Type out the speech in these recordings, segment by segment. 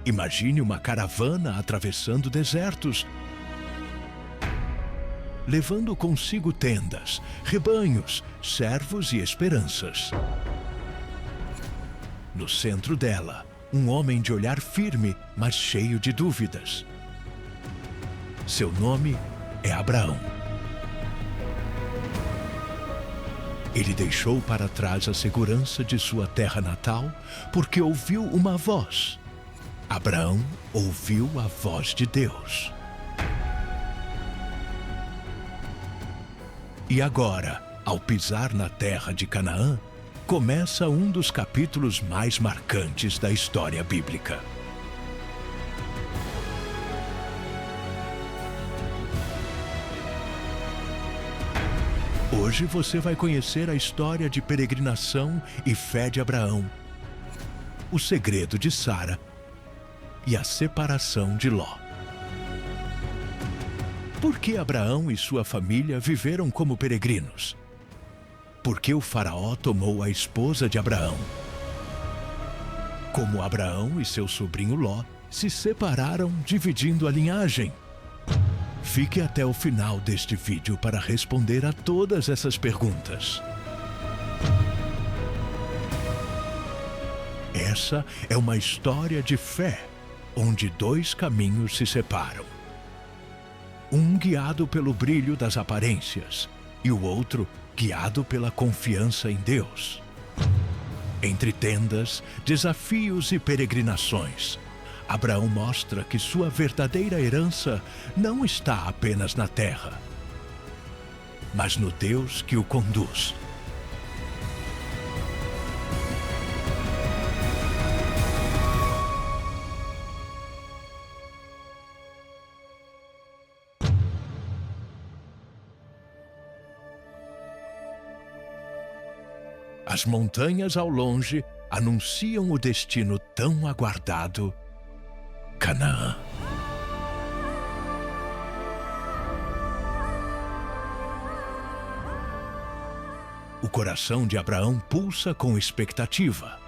Imagine uma caravana atravessando desertos, levando consigo tendas, rebanhos, servos e esperanças. No centro dela, um homem de olhar firme, mas cheio de dúvidas. Seu nome é Abraão. Ele deixou para trás a segurança de sua terra natal porque ouviu uma voz. Abraão ouviu a voz de Deus. E agora, ao pisar na terra de Canaã, começa um dos capítulos mais marcantes da história bíblica. Hoje você vai conhecer a história de peregrinação e fé de Abraão, o segredo de Sara e a separação de Ló. Por que Abraão e sua família viveram como peregrinos? Por que o faraó tomou a esposa de Abraão? Como Abraão e seu sobrinho Ló se separaram, dividindo a linhagem? Fique até o final deste vídeo para responder a todas essas perguntas. Essa é uma história de fé, onde dois caminhos se separam. Um guiado pelo brilho das aparências e o outro guiado pela confiança em Deus. Entre tendas, desafios e peregrinações, Abraão mostra que sua verdadeira herança não está apenas na terra, mas no Deus que o conduz. As montanhas ao longe anunciam o destino tão aguardado: Canaã. O coração de Abraão pulsa com expectativa.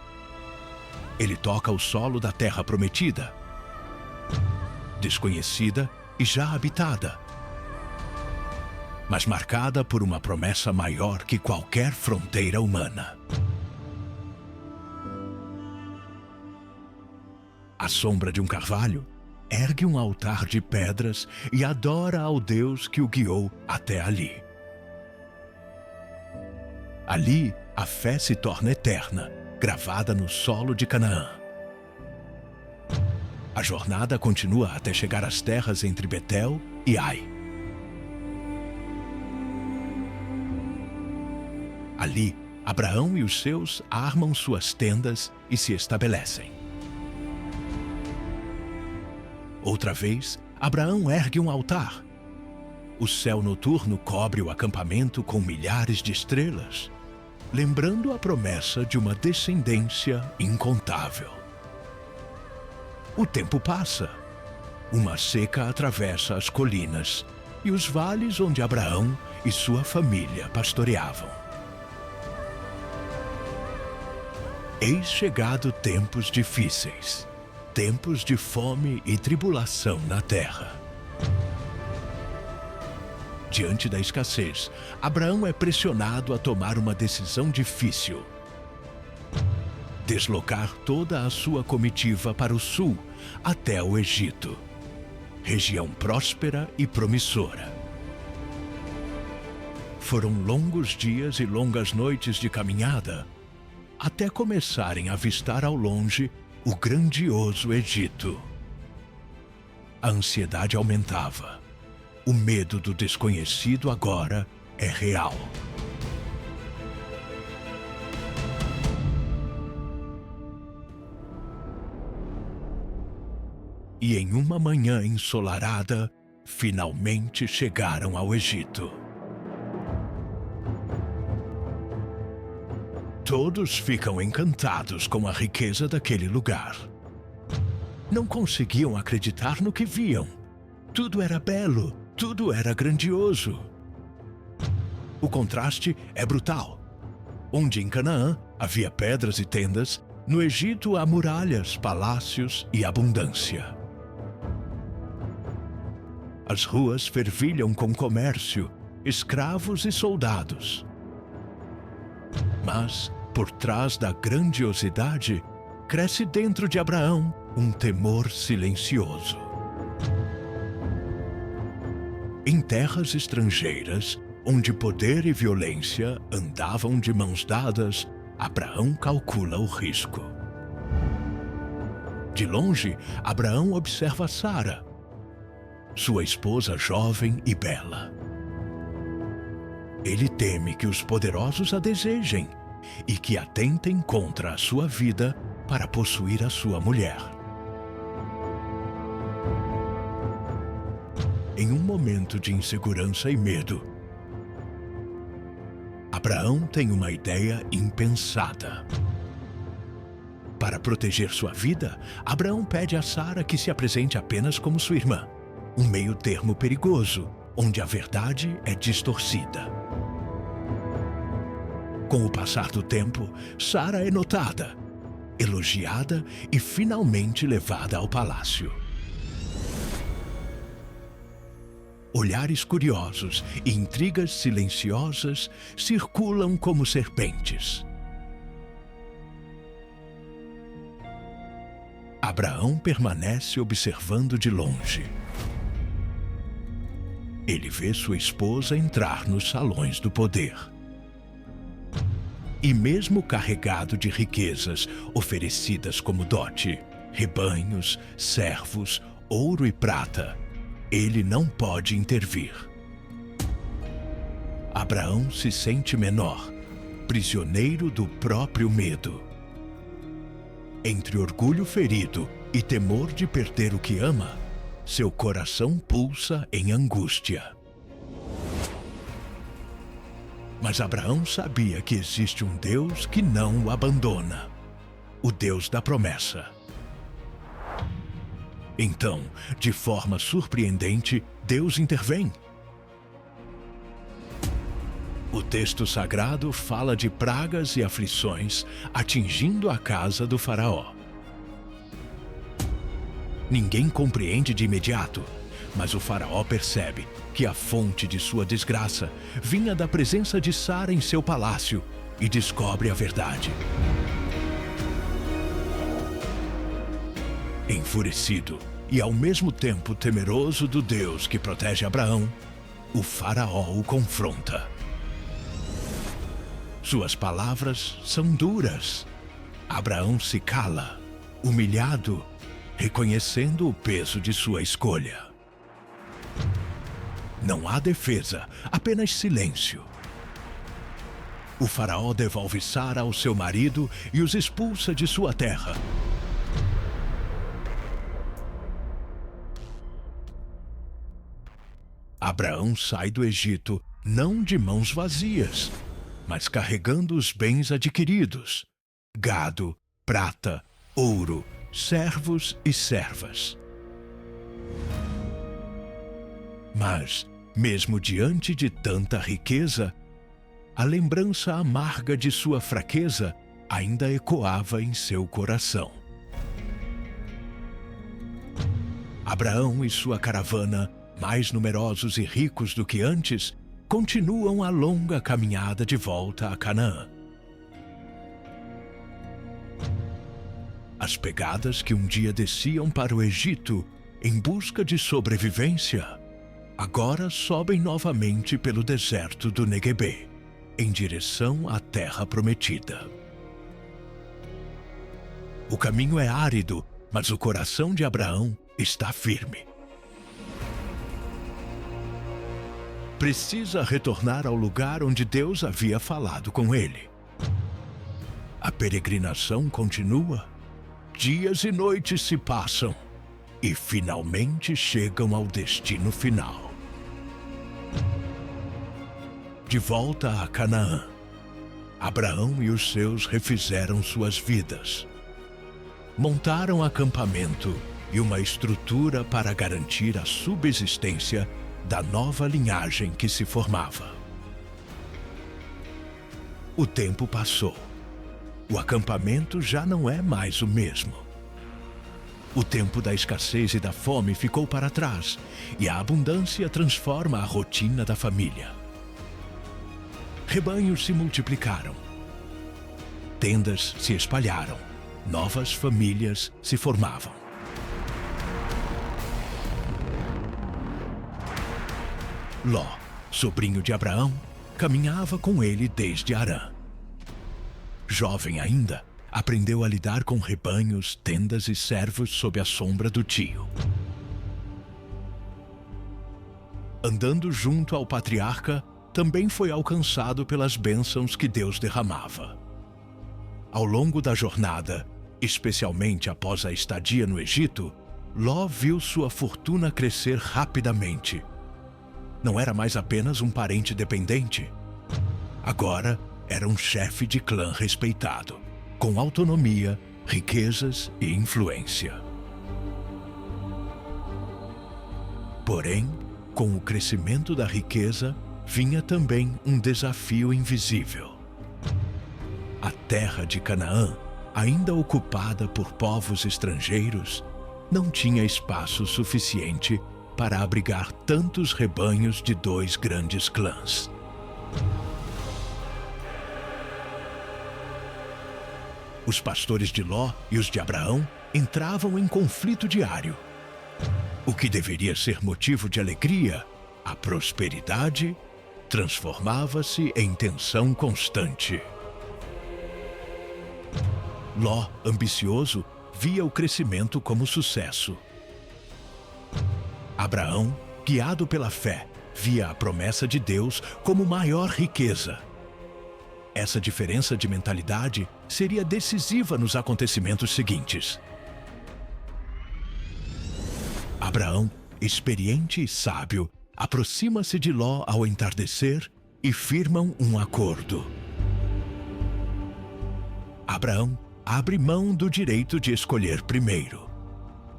Ele toca o solo da terra prometida, desconhecida e já habitada, mas marcada por uma promessa maior que qualquer fronteira humana. À sombra de um carvalho, ergue um altar de pedras e adora ao Deus que o guiou até ali. Ali, a fé se torna eterna, gravada no solo de Canaã. A jornada continua até chegar às terras entre Betel e Ai. Ali, Abraão e os seus armam suas tendas e se estabelecem. Outra vez, Abraão ergue um altar. O céu noturno cobre o acampamento com milhares de estrelas, lembrando a promessa de uma descendência incontável. O tempo passa. Uma seca atravessa as colinas e os vales onde Abraão e sua família pastoreavam. Eis chegado tempos difíceis, tempos de fome e tribulação na terra. Diante da escassez, Abraão é pressionado a tomar uma decisão difícil: deslocar toda a sua comitiva para o sul, até o Egito, região próspera e promissora. Foram longos dias e longas noites de caminhada, até começarem a avistar ao longe o grandioso Egito. A ansiedade aumentava. O medo do desconhecido agora é real. E em uma manhã ensolarada, finalmente chegaram ao Egito. Todos ficam encantados com a riqueza daquele lugar. Não conseguiam acreditar no que viam. Tudo era belo, tudo era grandioso. O contraste é brutal. Onde em Canaã havia pedras e tendas, No Egito há muralhas, palácios e abundância. As ruas fervilham com comércio, escravos e soldados. Mas, por trás da grandiosidade, cresce dentro de Abraão um temor silencioso. Em terras estrangeiras, onde poder e violência andavam de mãos dadas, Abraão calcula o risco. De longe, Abraão observa Sara, sua esposa jovem e bela. Ele teme que os poderosos a desejem e que atentem contra a sua vida para possuir a sua mulher. Em um momento de insegurança e medo, Abraão tem uma ideia impensada. Para proteger sua vida, Abraão pede a Sara que se apresente apenas como sua irmã, um meio-termo perigoso, onde a verdade é distorcida. Com o passar do tempo, Sara é notada, elogiada e finalmente levada ao palácio. Olhares curiosos e intrigas silenciosas circulam como serpentes. Abraão permanece observando de longe. Ele vê sua esposa entrar nos salões do poder. E mesmo carregado de riquezas oferecidas como dote, rebanhos, servos, ouro e prata, ele não pode intervir. Abraão se sente menor, prisioneiro do próprio medo. Entre orgulho ferido e temor de perder o que ama, seu coração pulsa em angústia. Mas Abraão sabia que existe um Deus que não o abandona, o Deus da promessa. Então, de forma surpreendente, Deus intervém. O texto sagrado fala de pragas e aflições atingindo a casa do faraó. Ninguém compreende de imediato, mas o faraó percebe que a fonte de sua desgraça vinha da presença de Sara em seu palácio e descobre a verdade. Enfurecido e ao mesmo tempo temeroso do Deus que protege Abraão, o faraó o confronta. Suas palavras são duras. Abraão se cala, humilhado, reconhecendo o peso de sua escolha. Não há defesa, apenas silêncio. O faraó devolve Sara ao seu marido e os expulsa de sua terra. Abraão sai do Egito não de mãos vazias, mas carregando os bens adquiridos: gado, prata, ouro, servos e servas. Mas, mesmo diante de tanta riqueza, a lembrança amarga de sua fraqueza ainda ecoava em seu coração. Abraão e sua caravana, mais numerosos e ricos do que antes, continuam a longa caminhada de volta a Canaã. As pegadas que um dia desciam para o Egito em busca de sobrevivência, agora sobem novamente pelo deserto do Neguebê, em direção à terra prometida. O caminho é árido, mas o coração de Abraão está firme. Precisa retornar ao lugar onde Deus havia falado com ele. A peregrinação continua. Dias e noites se passam e finalmente chegam ao destino final. De volta a Canaã, Abraão e os seus refizeram suas vidas. Montaram acampamento e uma estrutura para garantir a subsistência da nova linhagem que se formava. O tempo passou o acampamento já não é mais o mesmo. O tempo da escassez e da fome ficou para trás, e a abundância transforma a rotina da família. Rebanhos se multiplicaram. Tendas se espalharam. Novas famílias se formavam. Ló, sobrinho de Abraão, caminhava com ele desde Harã. Jovem ainda, aprendeu a lidar com rebanhos, tendas e servos sob a sombra do tio. Andando junto ao patriarca, também foi alcançado pelas bênçãos que Deus derramava. Ao longo da jornada, especialmente após a estadia no Egito, Ló viu sua fortuna crescer rapidamente. Não era mais apenas um parente dependente. Agora era um chefe de clã respeitado, com autonomia, riquezas e influência. Porém, com o crescimento da riqueza, vinha também um desafio invisível. A terra de Canaã, ainda ocupada por povos estrangeiros, não tinha espaço suficiente para abrigar tantos rebanhos de 2 grandes clãs. Os pastores de Ló e os de Abraão entravam em conflito diário. O que deveria ser motivo de alegria, a prosperidade, transformava-se em tensão constante. Ló, ambicioso, via o crescimento como sucesso. Abraão, guiado pela fé, via a promessa de Deus como maior riqueza. Essa diferença de mentalidade seria decisiva nos acontecimentos seguintes. Abraão, experiente e sábio, aproxima-se de Ló ao entardecer e firmam um acordo. Abraão abre mão do direito de escolher primeiro.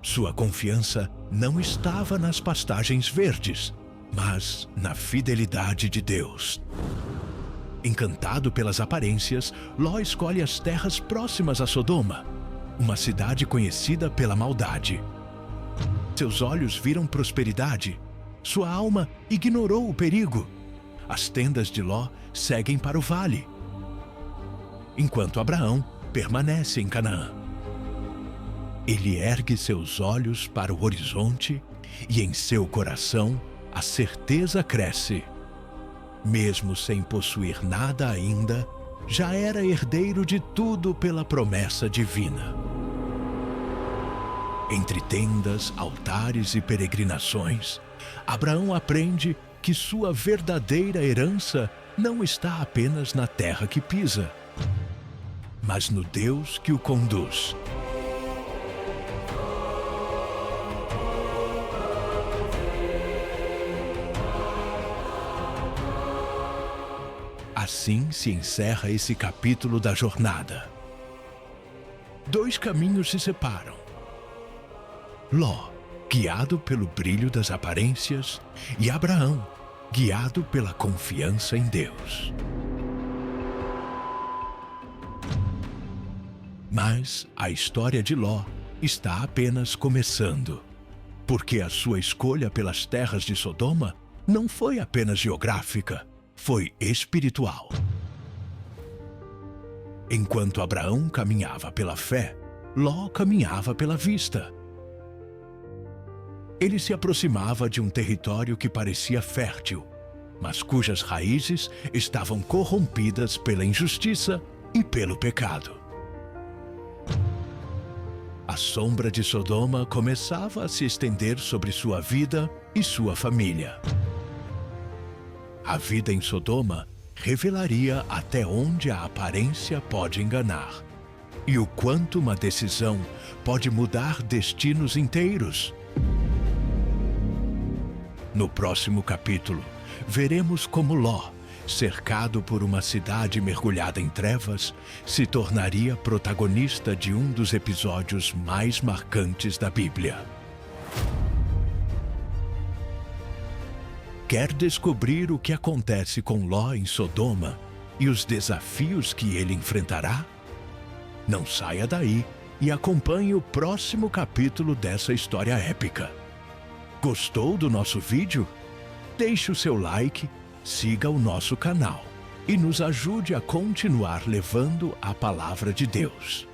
Sua confiança não estava nas pastagens verdes, mas na fidelidade de Deus. Encantado pelas aparências, Ló escolhe as terras próximas a Sodoma, uma cidade conhecida pela maldade. Seus olhos viram prosperidade. Sua alma ignorou o perigo. As tendas de Ló seguem para o vale, enquanto Abraão permanece em Canaã. Ele ergue seus olhos para o horizonte e em seu coração a certeza cresce. Mesmo sem possuir nada ainda, já era herdeiro de tudo pela promessa divina. Entre tendas, altares e peregrinações, Abraão aprende que sua verdadeira herança não está apenas na terra que pisa, mas no Deus que o conduz. Assim se encerra esse capítulo da jornada. 2 caminhos se separam. Ló, guiado pelo brilho das aparências, e Abraão, guiado pela confiança em Deus. Mas a história de Ló está apenas começando, porque a sua escolha pelas terras de Sodoma não foi apenas geográfica, foi espiritual. Enquanto Abraão caminhava pela fé, Ló caminhava pela vista. Ele se aproximava de um território que parecia fértil, mas cujas raízes estavam corrompidas pela injustiça e pelo pecado. A sombra de Sodoma começava a se estender sobre sua vida e sua família. A vida em Sodoma revelaria até onde a aparência pode enganar e o quanto uma decisão pode mudar destinos inteiros. No próximo capítulo, veremos como Ló, cercado por uma cidade mergulhada em trevas, se tornaria protagonista de um dos episódios mais marcantes da Bíblia. Quer descobrir o que acontece com Ló em Sodoma e os desafios que ele enfrentará? Não saia daí e acompanhe o próximo capítulo dessa história épica. Gostou do nosso vídeo? Deixe o seu like, siga o nosso canal e nos ajude a continuar levando a palavra de Deus.